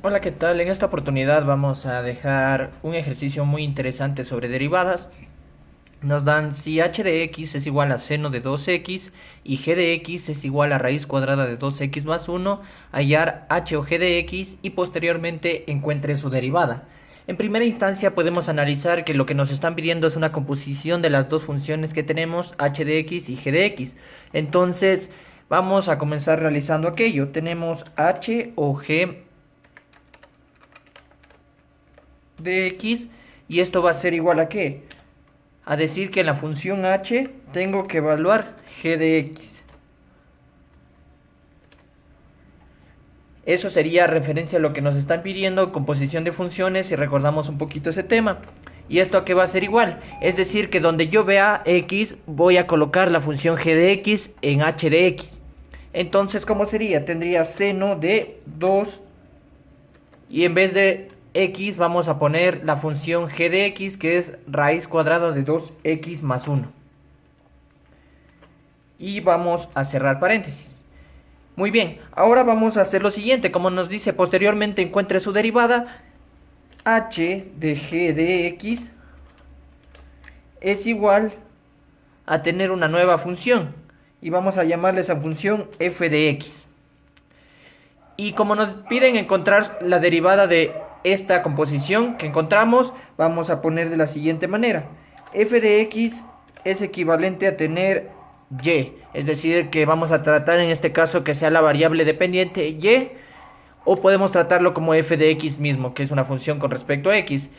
Hola, ¿qué tal? En esta oportunidad vamos a dejar un ejercicio muy interesante sobre derivadas. Nos dan si h de x es igual a seno de 2x y g de x es igual a raíz cuadrada de 2x más 1, hallar h o g de x y posteriormente encuentre su derivada. En primera instancia podemos analizar que lo que nos están pidiendo es una composición de las dos funciones que tenemos, h de x y g de x. Entonces vamos a comenzar realizando aquello. Tenemos h o g de x y esto va a ser igual a ¿qué? A decir que en la función h tengo que evaluar g de x. Eso sería referencia a lo que nos están pidiendo, composición de funciones, si recordamos un poquito ese tema. ¿Y esto a qué va a ser igual? Es decir, que donde yo vea x, voy a colocar la función g de x en h de x. Entonces, ¿cómo sería? Tendría seno de 2 y en vez de x vamos a poner la función g de x, que es raíz cuadrada de 2x más 1. Y vamos a cerrar paréntesis. Muy bien, ahora vamos a hacer lo siguiente. Como nos dice posteriormente encuentre su derivada, h de g de x es igual a tener una nueva función. Y vamos a llamarle esa función f de x. Y como nos piden encontrar la derivada de esta composición que encontramos, vamos a poner de la siguiente manera. F de x es equivalente a tener y, es decir, que vamos a tratar en este caso que sea la variable dependiente y, o podemos tratarlo como f de x mismo, que es una función con respecto a x.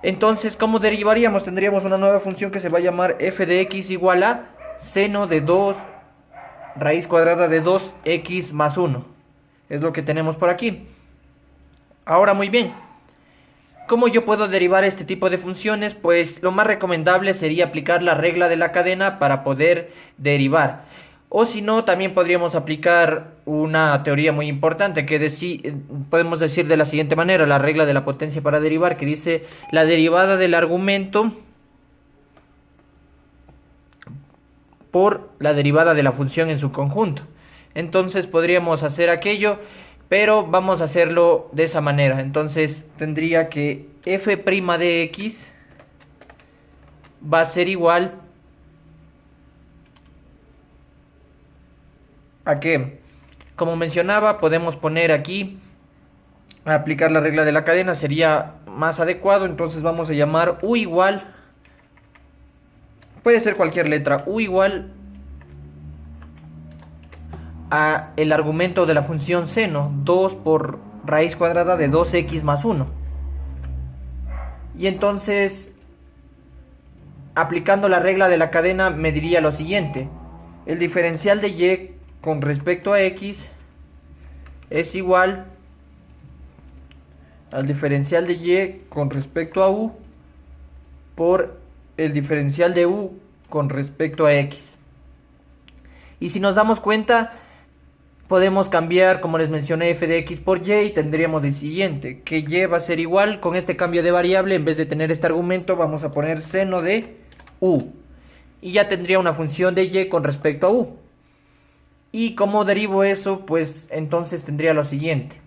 Entonces, ¿cómo derivaríamos? Tendríamos una nueva función que se va a llamar f de x igual a seno de 2 raíz cuadrada de 2x más 1. Es lo que tenemos por aquí. Ahora, muy bien, ¿cómo yo puedo derivar este tipo de funciones? Pues lo más recomendable sería aplicar la regla de la cadena para poder derivar. O si no, también podríamos aplicar una teoría muy importante que podemos decir de la siguiente manera, la regla de la potencia para derivar, que dice la derivada del argumento por la derivada de la función en su conjunto. Entonces podríamos hacer aquello, pero vamos a hacerlo de esa manera. Entonces tendría que f' de x va a ser igual a que, como mencionaba, podemos poner aquí, aplicar la regla de la cadena sería más adecuado. Entonces vamos a llamar u igual, puede ser cualquier letra, u igual a el argumento de la función seno, 2 por raíz cuadrada de 2x más 1. Y entonces, aplicando la regla de la cadena, me diría lo siguiente. El diferencial de y con respecto a x es igual al diferencial de y con respecto a u por el diferencial de u con respecto a x. Y si nos damos cuenta, podemos cambiar, como les mencioné, f de x por y y tendríamos el siguiente, que y va a ser igual, con este cambio de variable, en vez de tener este argumento, vamos a poner seno de u. Y ya tendría una función de y con respecto a u. Y como derivo eso, pues entonces tendría lo siguiente.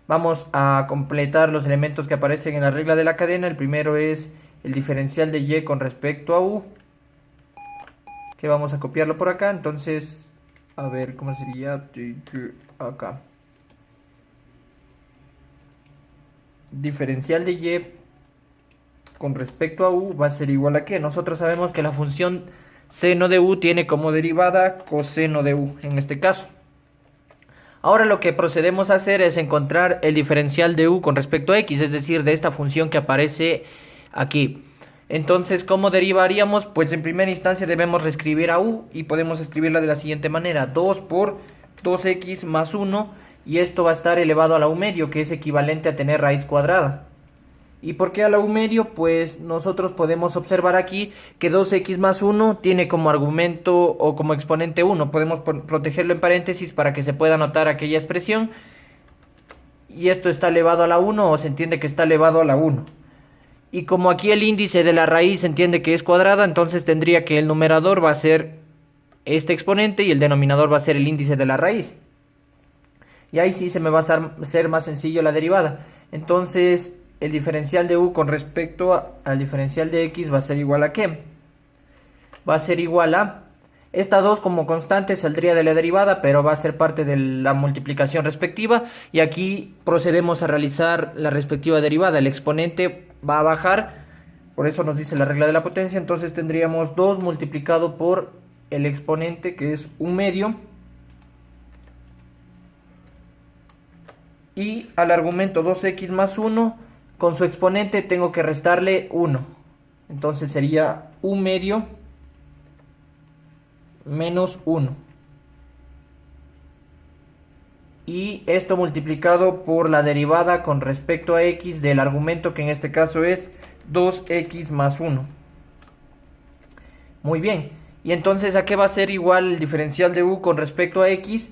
Vamos a completar los elementos que aparecen en la regla de la cadena. El primero es el diferencial de y con respecto a u, que vamos a copiarlo por acá. Entonces, a ver, ¿cómo sería? Acá. Diferencial de y con respecto a u va a ser igual a ¿qué? Nosotros sabemos que la función seno de u tiene como derivada coseno de u, en este caso. Ahora lo que procedemos a hacer es encontrar el diferencial de u con respecto a x, es decir, de esta función que aparece aquí. Entonces, ¿cómo derivaríamos? Pues en primera instancia debemos reescribir a u y podemos escribirla de la siguiente manera. 2 por 2x más 1 y esto va a estar elevado a la u medio, que es equivalente a tener raíz cuadrada. ¿Y por qué a la u medio? Pues nosotros podemos observar aquí que 2x más 1 tiene como argumento o como exponente 1. Podemos protegerlo en paréntesis para que se pueda notar aquella expresión. Y esto está elevado a la 1 o se entiende que está elevado a la 1. Y como aquí el índice de la raíz se entiende que es cuadrada, entonces tendría que el numerador va a ser este exponente y el denominador va a ser el índice de la raíz. Y ahí sí se me va a hacer más sencillo la derivada. Entonces el diferencial de u con respecto al diferencial de x va a ser igual a ¿qué? Va a ser igual a... Esta 2 como constante saldría de la derivada, pero va a ser parte de la multiplicación respectiva. Y aquí procedemos a realizar la respectiva derivada. El exponente va a bajar, por eso nos dice la regla de la potencia. Entonces tendríamos 2 multiplicado por el exponente, que es 1/2. Y al argumento 2x más 1, con su exponente tengo que restarle 1. Entonces sería 1/2 menos 1. Y esto multiplicado por la derivada con respecto a x del argumento, que en este caso es 2x más 1. Muy bien. Y entonces, ¿a qué va a ser igual el diferencial de u con respecto a x?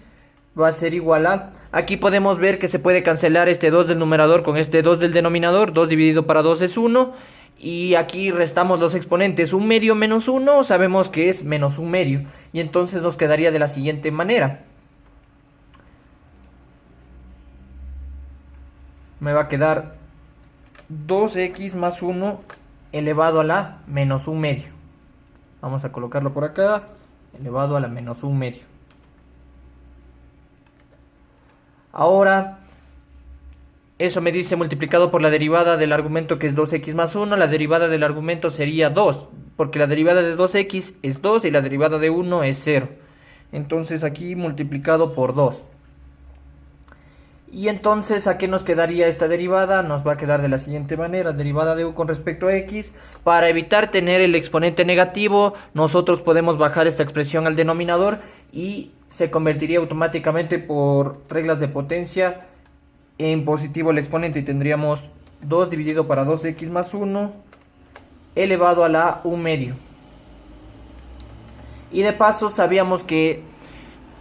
Va a ser igual a... Aquí podemos ver que se puede cancelar este 2 del numerador con este 2 del denominador. 2 dividido para 2 es 1. Y aquí restamos los exponentes. 1/2 menos 1 sabemos que es menos 1/2. Y entonces nos quedaría de la siguiente manera. Me va a quedar 2x más 1 elevado a la menos 1/2. Vamos a colocarlo por acá. Elevado a la menos 1/2. Ahora, eso me dice multiplicado por la derivada del argumento, que es 2x más 1. La derivada del argumento sería 2, porque la derivada de 2x es 2 y la derivada de 1 es 0. Entonces aquí multiplicado por 2. Y entonces, ¿a qué nos quedaría esta derivada? Nos va a quedar de la siguiente manera. Derivada de u con respecto a x. Para evitar tener el exponente negativo, nosotros podemos bajar esta expresión al denominador y se convertiría automáticamente por reglas de potencia en positivo el exponente. Y tendríamos 2 dividido para 2x más 1 elevado a la 1/2. Y de paso sabíamos que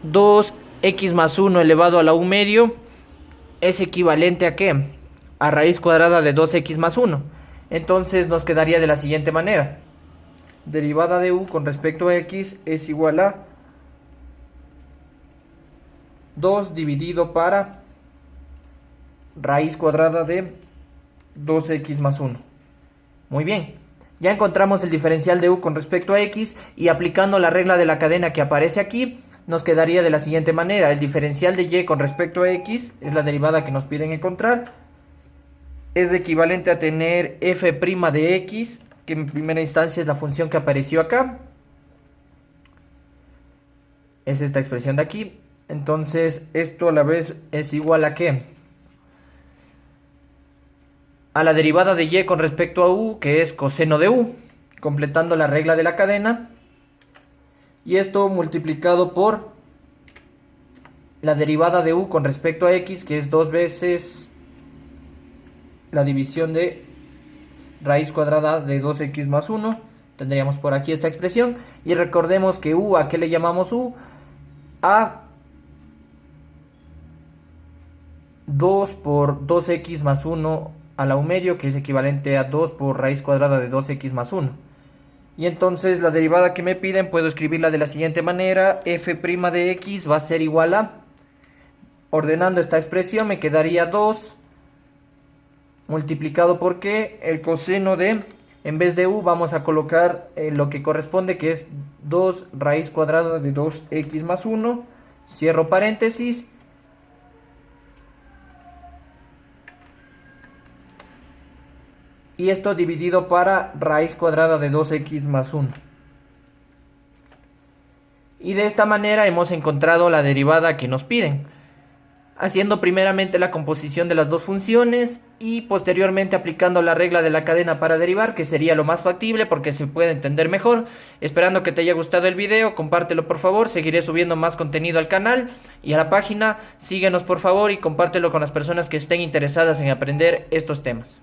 2x más 1 elevado a la 1/2 es equivalente a ¿qué? A raíz cuadrada de 2x más 1. Entonces nos quedaría de la siguiente manera. Derivada de u con respecto a x es igual a 2 dividido para raíz cuadrada de 2x más 1. Muy bien. Ya encontramos el diferencial de u con respecto a x y aplicando la regla de la cadena que aparece aquí, nos quedaría de la siguiente manera. El diferencial de y con respecto a x es la derivada que nos piden encontrar. Es equivalente a tener f' de x, que en primera instancia es la función que apareció acá. Es esta expresión de aquí. Entonces esto a la vez es igual a ¿qué? A la derivada de y con respecto a u, que es coseno de u, completando la regla de la cadena. Y esto multiplicado por la derivada de u con respecto a x, que es 2 veces la división de raíz cuadrada de 2x más 1. Tendríamos por aquí esta expresión. Y recordemos que u, ¿a qué le llamamos u? A 2 por 2x más 1 a la 1/2, que es equivalente a 2 por raíz cuadrada de 2x más 1. Y entonces la derivada que me piden puedo escribirla de la siguiente manera. F' de x va a ser igual a, ordenando esta expresión, me quedaría 2 multiplicado por ¿qué? El coseno de, en vez de u vamos a colocar lo que corresponde, que es 2 raíz cuadrada de 2x más 1. Cierro paréntesis. Y esto dividido para raíz cuadrada de 2x más 1. Y de esta manera hemos encontrado la derivada que nos piden, haciendo primeramente la composición de las dos funciones y posteriormente aplicando la regla de la cadena para derivar, que sería lo más factible porque se puede entender mejor. Esperando que te haya gustado el video, compártelo por favor, seguiré subiendo más contenido al canal y a la página. Síguenos por favor y compártelo con las personas que estén interesadas en aprender estos temas.